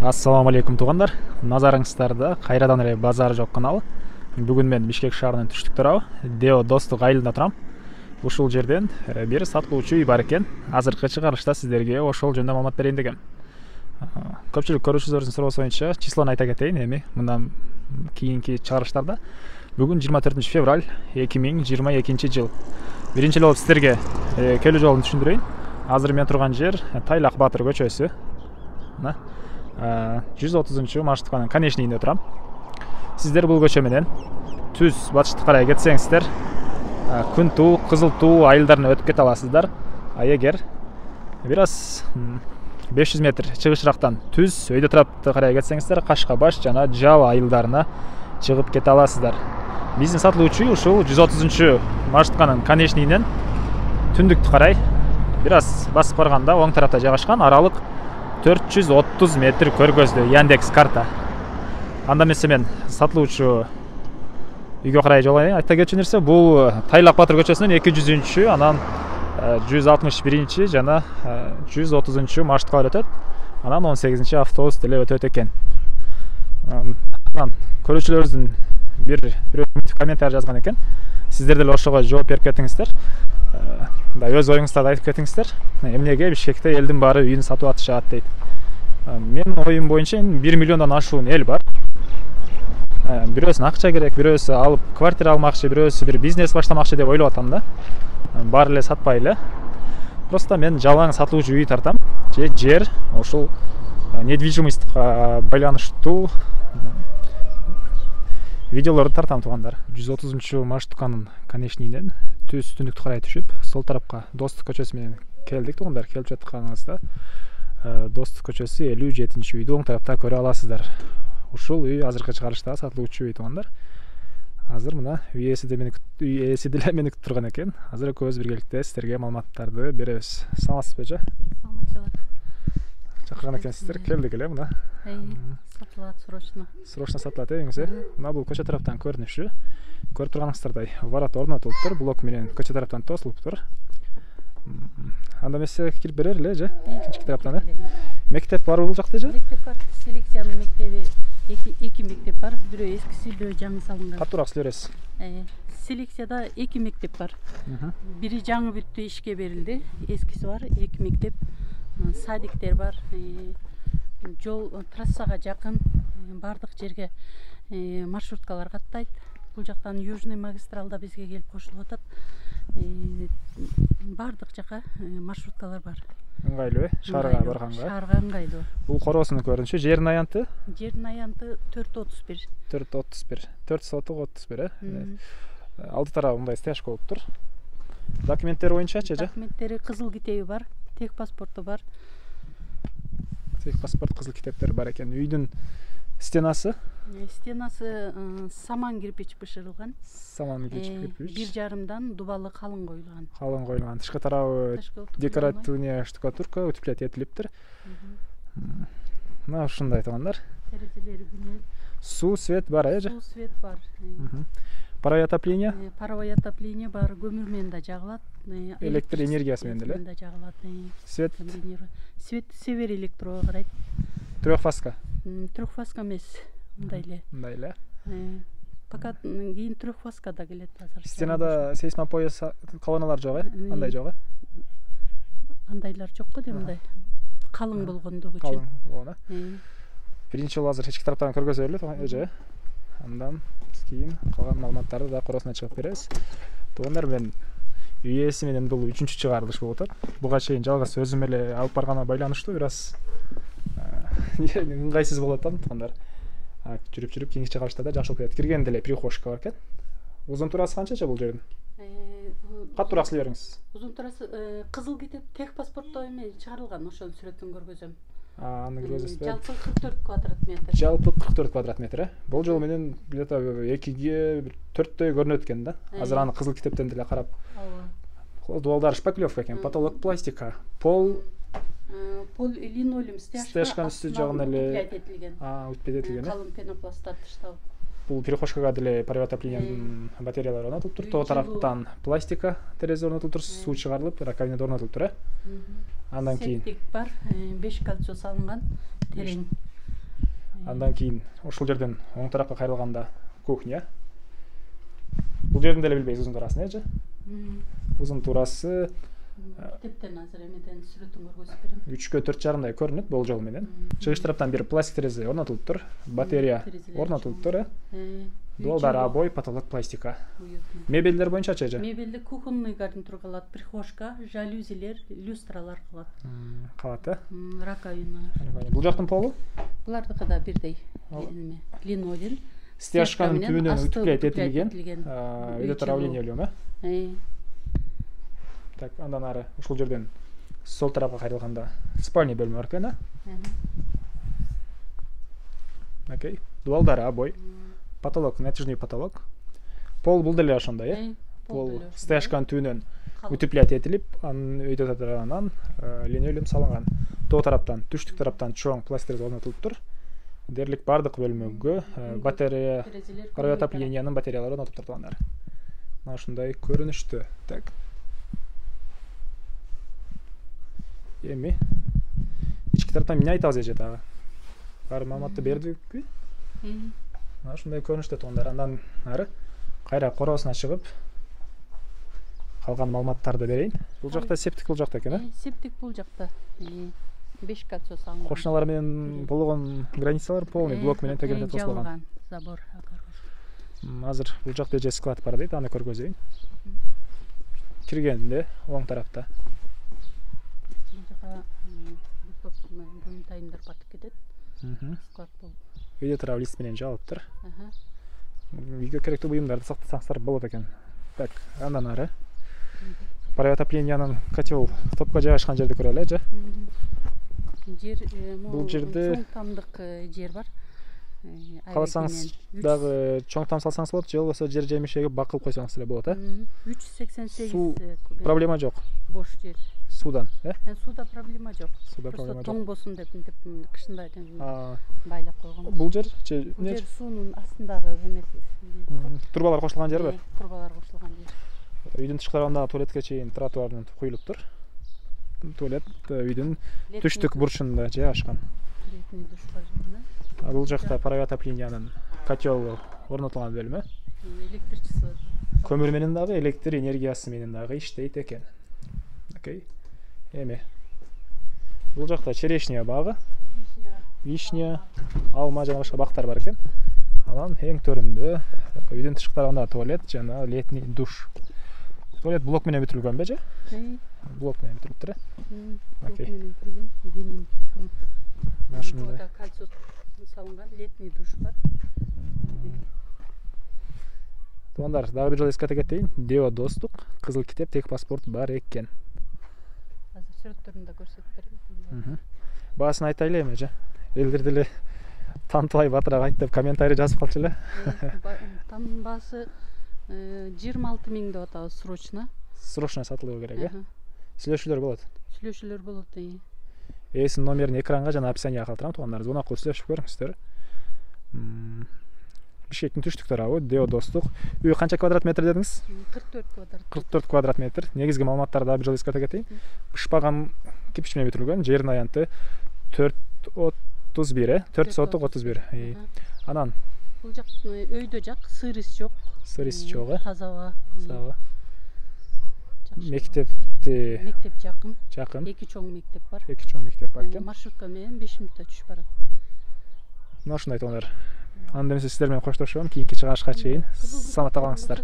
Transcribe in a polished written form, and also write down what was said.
Ассаламу алейкум туугандар. Назарыңыздарда кайрадан эле базар жок каналы. Бүгүн мен Бишкек шаарынын түштүк тарабы Део Достук айылында турам. Ушул жерден бир сатылуучу үй бар экен. Азыркы чыгарылышта сиздерге ошол жөнүндө маалымат берейин дегем. Көпчүлүк көрүүчүлөрдүн суроосу боюнча числону айта кетейин эми мындан кийинки чыгарылыштарда. Бүгүн 24 февраль 2022 жыл. Биринчи эле болуп сиздерге келүү жолун түшүндүрөйүн. Азыр мен турган жер Тайлак Батыр көчөсү. 130 маршрутканын конечныйында турам. Сиздер бул көчө менен түз батышты карай кетсеңиздер, күн туу, кызыл туу айылдарына өтүп кете аласыздар. Эгер бир аз 500 метр чыгышырактан түз өйдө тарапты карай кетсеңиздер, Кашка баш жана Жава айылдарына чыгып кете аласыздар. Биздин сатылуучу ушул 130 маршрутканын конечныйынан түндүктү карай бир аз басып барганда оң тарапта жайгашкан, аралык 430 метр көргөздө Яндекс карта. Анда эмесе мен сатылуучу үйгө карай жол айта кетчү нерсе, бул Тайлак Батыр көчөсүнүн 200-чү, анан 161 жана 130 маршрутка өтөт. Анан 18 автобус деле өтөт экен. Анан көрүүчүлөрүбүздүн бир комментарий жазган экен. Сиздер деле ошого жооп берип кетиңиздер. Өз оюңуздарды айтып кетиңиздер. Эмнеге Бишкекте элдин баары үйүн сатып атышат дейт. Мен оюм боюнча 1 миллиондон ашуун эл бар. Бирөөсүнө акча керек, бирөөсү алып квартира алмакчы, бирөөсү бир бизнес баштамакчы деп ойлоп атам да. Баары эле сатпай эле. Просто мен жалаң сатылуучу үй тартам. Жер ошол недвижимостька байланыштуу видеолорду тартам туугандар. 130 маршрутканын конечныйынан түз түндүктү карай түшүп, сол тарапка Достук көчөсү менен келдик туугандар. Келип жатканыңызда Достук көчөсү 57-үйдү оң тарапта көрө аласыздар. Ушул үй азыркы чыгарылышта сатылуучу үй туугандар. Азыр мына үй ээси деле мени күтүп турган экен. Азыр экөөбүз биргеликте сиздерге маалыматтарды беребиз. Саламатсызбы эже? Саламатчылык. Чакырган экенсиздер, келдик эле мына. Сатылат срочно. Срочно сатылат үйүңүз. Мына бул көчө тараптан көрүнүшү. Көрүп турганыңыздардай ворот орнотулуптур, блок менен көчө тараптан тосулуптур. Анда эмесе кирип берер эле эже? Ички тараптан Мектеп бар бул жакта эже? Мектеп бар. Селекциянын мектеби эки мектеп бар. Бирөө эскиси, бирөө жаңы салынган. Катуураак сүйлөбүрөсүз. Селекцияда эки мектеп бар. Бири жаңы бүттү, ишке берилди. Эскиси бар, эки мектеп. Садиктер бар. Жол трассага жакын, бардык жерге маршруткалар каттайт. Бул жактан Южный магистралда бизге келип кошулуп атат. Бардык жака маршруткалар бар. Ыңгайлуу, шаарга барганга. Шаарга ыңгайлуу. Бул короосунун көрүнүшү, жердин аянты? Жердин аянты 431. 431. 431, Алды тарабы мындай стяжка болуптур. Документтери боюнчачы эже? Документтери кызыл китеби бар, тех паспорту бар. Тех паспорт, кызыл китептер бар экен. Үйдүн стенасы? Стенасы саман кирпич бышырылган. Саман кирпич. 1,5 дубалы калың коюлган. Калың коюлган. Тышкы тарабы декоративный штукатурка утеплять этилиптир. Мына ушундай туугандар. Терезелери күнөт. Суу, свет бар эже? Суу, свет бар. Паровой отопление? Паровой отопление бар, көмүр менен да жагылат. Электр энергиясы менен деле? Да жагылат. Свет? Свет Север Электроого карайт. Трехфазка? Трехфазка эмес, мындай эле. Мындай эле? Пока кийин трехфазка да келет азыр. Стенада сейсмопояс колонналар жок, андай жок, Андайлар жок го дейм, мындай. Калың болгондугу үчүн. Калың болгону. Биринчи жолу азыр ички тараптан көргөзө берели эже. Андан кийин калган маалыматтарды да коросуна чыгып беребиз. Туугандар, мен үй ээси менен бул 3-чү чыгарылыш болуп атат. Буга чейин жалгыз өзүм эле алып барганга байланыштуу бир аз ыңгайсыз болуп атам туугандар. Жүрүп кийинки чыгарылыштарда жакшы болуп кетет. Киргенде эле прихожка бар экен. Узун турасы канчача бул жердин? Катуураак сүйлөй бериңиз. Узун турасы кызыл китеп тех паспортто эме чыгарылган, ошонун сүрөтүн көргөзөм. Аны көргөзөсүз. Жалпы 44 квадрат метр. Жалпы 44 квадрат метр, Бул жол менен где-то 2-ге 4-дөй көрүнөт экен да. Азыр аны кызыл китептен деле карап. Ооба. Дуалдар шпаклевка экен, потолок пластика, пол линолеум стяжка үстү жагына эле утеплять этилген. Калың пенопласттар тышталып. Бул перехожкага деле паровой отоплениянын батареялары орнотулуптур. Тоо тараптан пластика терезе орнотулуптур, суу чыгарылып, раковина орнотулуптур. Андан кийин септик бар, 5 кольцо салынган, терең. Андан кийин ушул жерден оң тарапка кайрылганда кухня. Бул жердин деле билбейсиз узун туурасын, эже? Узун туурасы Типтен азыр эмеден сүрөтүн көргөзүп берем. 3/4,5 көрүнөт болжол менен. Чыгыш тараптан бир пластик терезе орнотулуптур, батарея орнотулуптур. Дуалдар обой, потолок пластика. Мебелдер боюнча-чы, эже? Мебелде кухонный гарнитур калат, прихожка, жалюзилер, люстралар калат. Калат, Раковина. Бул жактын полу? Булардыкы да бирдей. Линолеум. Стяжканын түбүнөн үтүклөйт этилген. Үйдө травлениялуу, Так, андан ары ушул жерден сол тарапка кайрылганда спальня бөлмө бар экен, Окей. Дуалдар обой. Потолок, натяжный потолок. Пол бул деле ошондой, Пол стяжканын түбүнөн утеплять этилип, анын өйдө тарабынан линолеум салынган. Тоо тараптан, түштүк тараптан чоң пластик орнотулуптур. Дерлик бардык бөлмөгө батарея, отоплениянын батареялары орнотуп тургандар. Мына ушундай көрүнүштү. Так. Эми ички тараптан эмне айтабыз, эже, дагы? Баары маалыматты бердикпи? Мына ушундай көрүнүштө туугандар. Андан ары кайра короосуна чыгып, калган маалыматтарды берейин. Бул жакта септик бул жакта экен, Септик бул жакта. 5 кольцо салынган. Кошуналар менен болгон границалар полный блок менен тегерентип тосулган. Забор, Азыр бул жакта эже склад бар дейт, аны көргөзөйүн. Киргенде оң тарапта. Бул жака көп буюмтайымдар батып кетет. Склад болуп. Үйдө турап лист менен жабылыптыр. Үйгө керектүү буюмдарды сактасаңыздар болот экен. Так, андан ары отопленияның котел топқа жайгашкан жерди көрөлү, эже? Бул жерде чоң тамдык жер бар. Каласаңыз дагы чоң там салсаңыз болот, же болбосо жер жемишеге бак кылып койсоңуз эле болот, 388 Суу проблема жок. Бош жер. Суудан, Сууда проблема жок. Суда проблема жок. Тоңбосун деп кышында байлап койгон. Бул жер Бул жер суунун астындагы эмеси. Турбалар кошулган жер бар. Турбалар кошулган жер. Үйдүн тышкарагында туалетке чейин тротуардын куюлуптур. Туалет үйдүн түштүк бурчунда жайгашкан. Бул жакта отоплениянын котел орнотулган бөлмө. Электричеси. Көмүр менен дагы, электр энергиясы менен дагы иштейт экен. Окей. Эми бул жакта черешня багы, вишня, алма жана башка бактар бар экен. Анан эң төрүндө үйдүн тышкарагында туалет жана летний душ. Туалет блок менен бүтүрүлгөн бе, же? Блок менен бүтүрүлүптүр, Окей. Ошондой кольцо салынган летний душ бар. Туугандар, дагы бир жолу эскерте кетейин. Део достук, кызыл китеп, техпаспорт бар экен. Азыр сүрөттөрүн да көрсөтүп берем. Баасын айтайлы эми, же? Элдер деле тантыбай батыраак айт деп комментарий жазып калчу эле. Там баасы 26 000 деп атабыз срочно. Срочно сатылуу керек, Сүйлөшүүлөр болот. Сүйлөшүүлөр болот. Эсин номерин экранга жана описанияга калтырам, туугандар. Звонок кылып сүйлөшүп көрүңүздөр. Бишкектин түштүк тарабы, Део достук. Үй канча квадрат метр дедиңиз? 44 квадрат. 44 квадрат метр. Негизги маалыматтарды дагы бир жолу эскерте кетейин. Бышпаган кирпич менен бүтүрүлгөн. Жердин аянты 4,31, 4 сотук 31. Анан бул жак өйдө жак, сырыс жок. Сырыс жок, Таза аба. Мектепти Мектеп жакын. Эки чоң мектеп бар. Эки чоң мектеп бар экен. Маршрутка менен 5 мүнөттө түшүп барат. Мына ушундай туугандар. Анда эмесе сиздер менен коштошом. Кийинки чыгышка чейин саламатта калыңыздар.